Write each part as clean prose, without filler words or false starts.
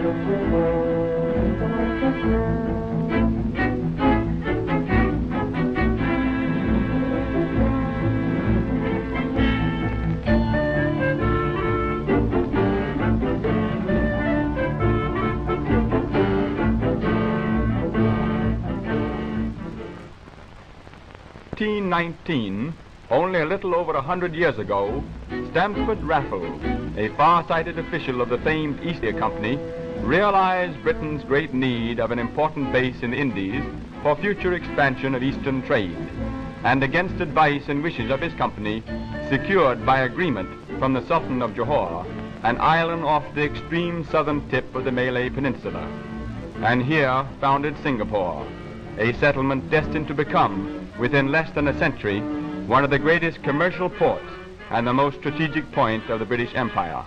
In 1819, only a little over 100 years ago, Stamford Raffles, a far-sighted official of the famed East India Company, realized Britain's great need of an important base in the Indies for future expansion of Eastern trade, and against advice and wishes of his company, secured by agreement from the Sultan of Johore an island off the extreme southern tip of the Malay Peninsula, and here founded Singapore, a settlement destined to become, within less than a century, one of the greatest commercial ports and the most strategic point of the British Empire.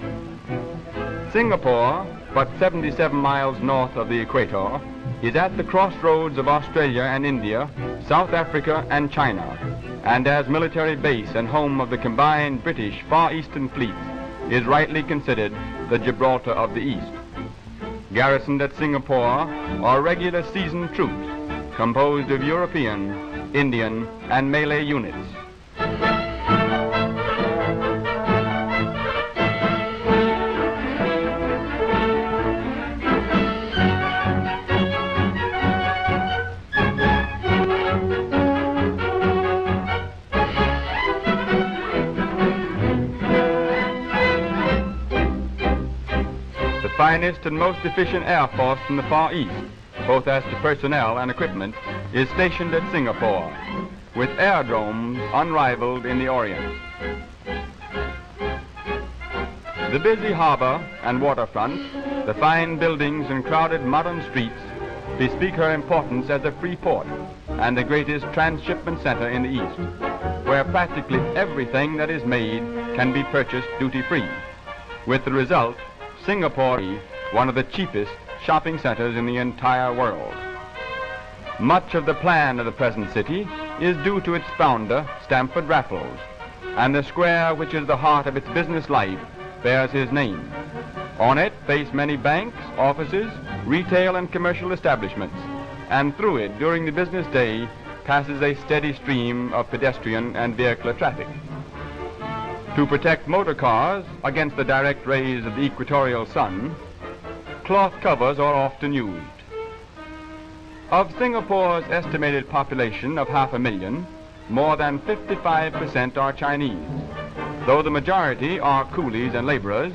Singapore, but 77 miles north of the equator, is at the crossroads of Australia and India, South Africa and China, and as military base and home of the combined British Far Eastern fleets, is rightly considered the Gibraltar of the East. Garrisoned at Singapore are regular seasoned troops composed of European, Indian, and Malay units. The finest and most efficient air force in the Far East, both as to personnel and equipment, is stationed at Singapore, with aerodromes unrivaled in the Orient. The busy harbor and waterfront, the fine buildings and crowded modern streets bespeak her importance as a free port and the greatest transshipment center in the East, where practically everything that is made can be purchased duty-free, with the result, Singapore one of the cheapest shopping centers in the entire world. Much of the plan of the present city is due to its founder, Stamford Raffles, and the square which is the heart of its business life bears his name. On it face many banks, offices, retail and commercial establishments, and through it during the business day passes a steady stream of pedestrian and vehicular traffic. To protect motor cars against the direct rays of the equatorial sun, cloth covers are often used. Of Singapore's estimated population of 500,000, more than 55% are Chinese, though the majority are coolies and laborers,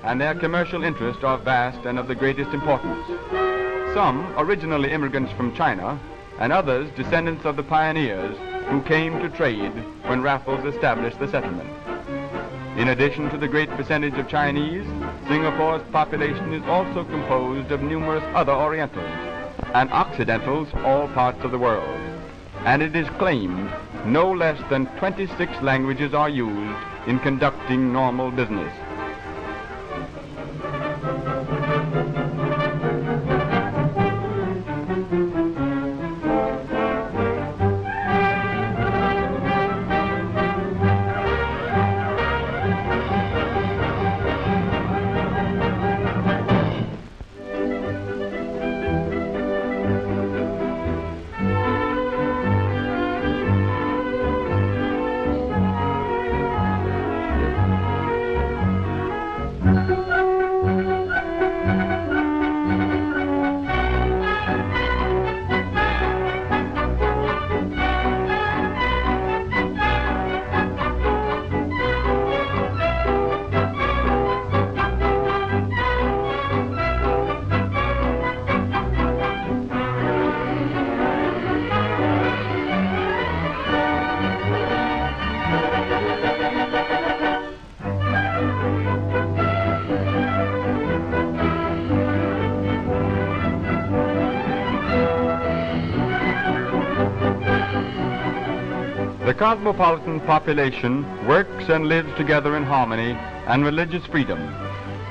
and their commercial interests are vast and of the greatest importance. Some originally immigrants from China, and others descendants of the pioneers who came to trade when Raffles established the settlement. In addition to the great percentage of Chinese, Singapore's population is also composed of numerous other Orientals and Occidentals from all parts of the world, and it is claimed no less than 26 languages are used in conducting normal business. The cosmopolitan population works and lives together in harmony and religious freedom.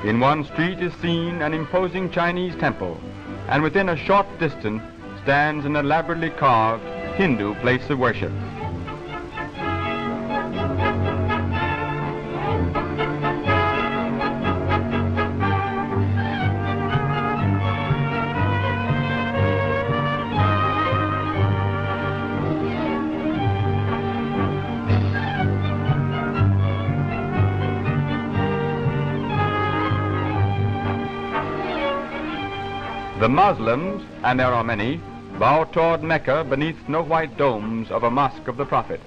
In one street is seen an imposing Chinese temple, and within a short distance stands an elaborately carved Hindu place of worship. The Muslims, and there are many, bow toward Mecca beneath snow-white domes of a mosque of the Prophet.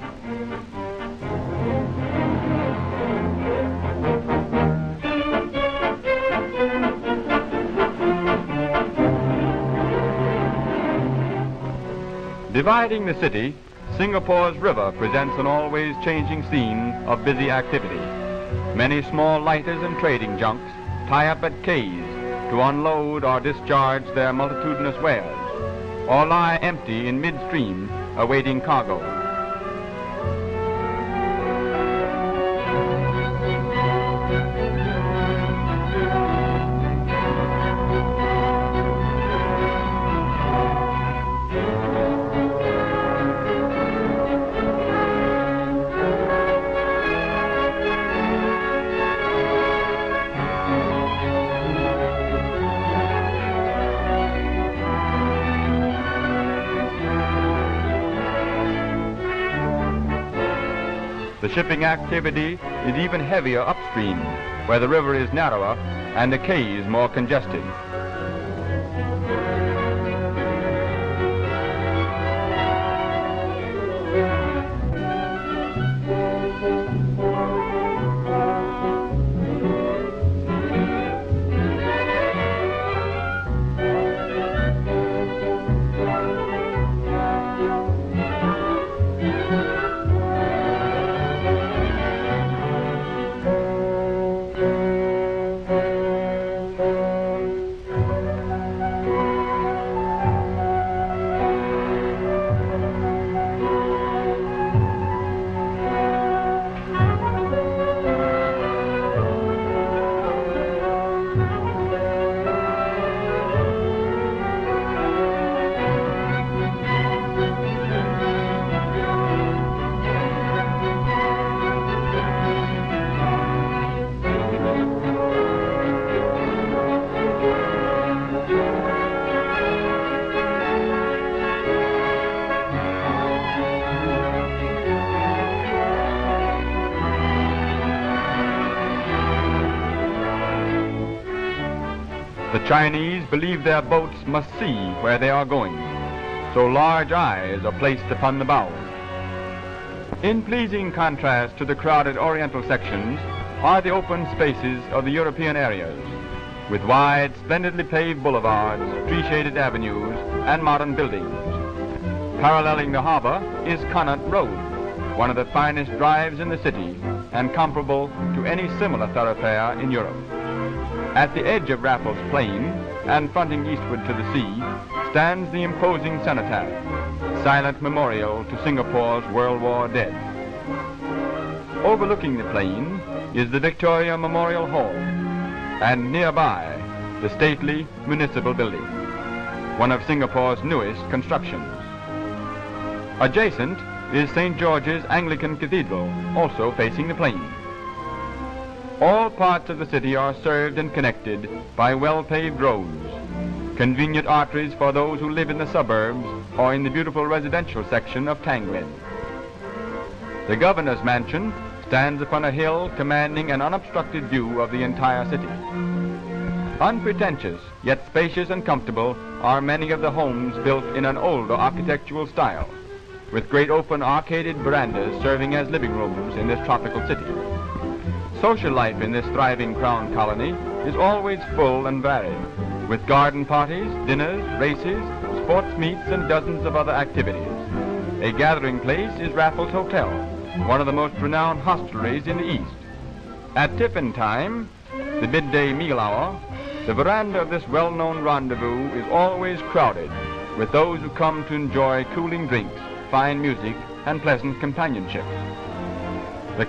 Dividing the city, Singapore's river presents an always changing scene of busy activity. Many small lighters and trading junks tie up at quays to unload or discharge their multitudinous wares, or lie empty in midstream awaiting cargo. The shipping activity is even heavier upstream, where the river is narrower and the quays more congested. The Chinese believe their boats must see where they are going, so large eyes are placed upon the bows. In pleasing contrast to the crowded Oriental sections are the open spaces of the European areas, with wide, splendidly paved boulevards, tree-shaded avenues, and modern buildings. Paralleling the harbor is Connaught Road, one of the finest drives in the city and comparable to any similar thoroughfare in Europe. At the edge of Raffles Plain and fronting eastward to the sea stands the imposing cenotaph, silent memorial to Singapore's World War dead. Overlooking the plain is the Victoria Memorial Hall, and nearby the stately municipal building, one of Singapore's newest constructions. Adjacent is St. George's Anglican Cathedral, also facing the plain. All parts of the city are served and connected by well-paved roads, convenient arteries for those who live in the suburbs or in the beautiful residential section of Tanglin. The governor's mansion stands upon a hill commanding an unobstructed view of the entire city. Unpretentious, yet spacious and comfortable, are many of the homes built in an older architectural style, with great open arcaded verandas serving as living rooms in this tropical city. Social life in this thriving Crown colony is always full and varied, with garden parties, dinners, races, sports meets, and dozens of other activities. A gathering place is Raffles Hotel, one of the most renowned hostelries in the East. At tiffin time, the midday meal hour, the veranda of this well-known rendezvous is always crowded with those who come to enjoy cooling drinks, fine music, and pleasant companionship. The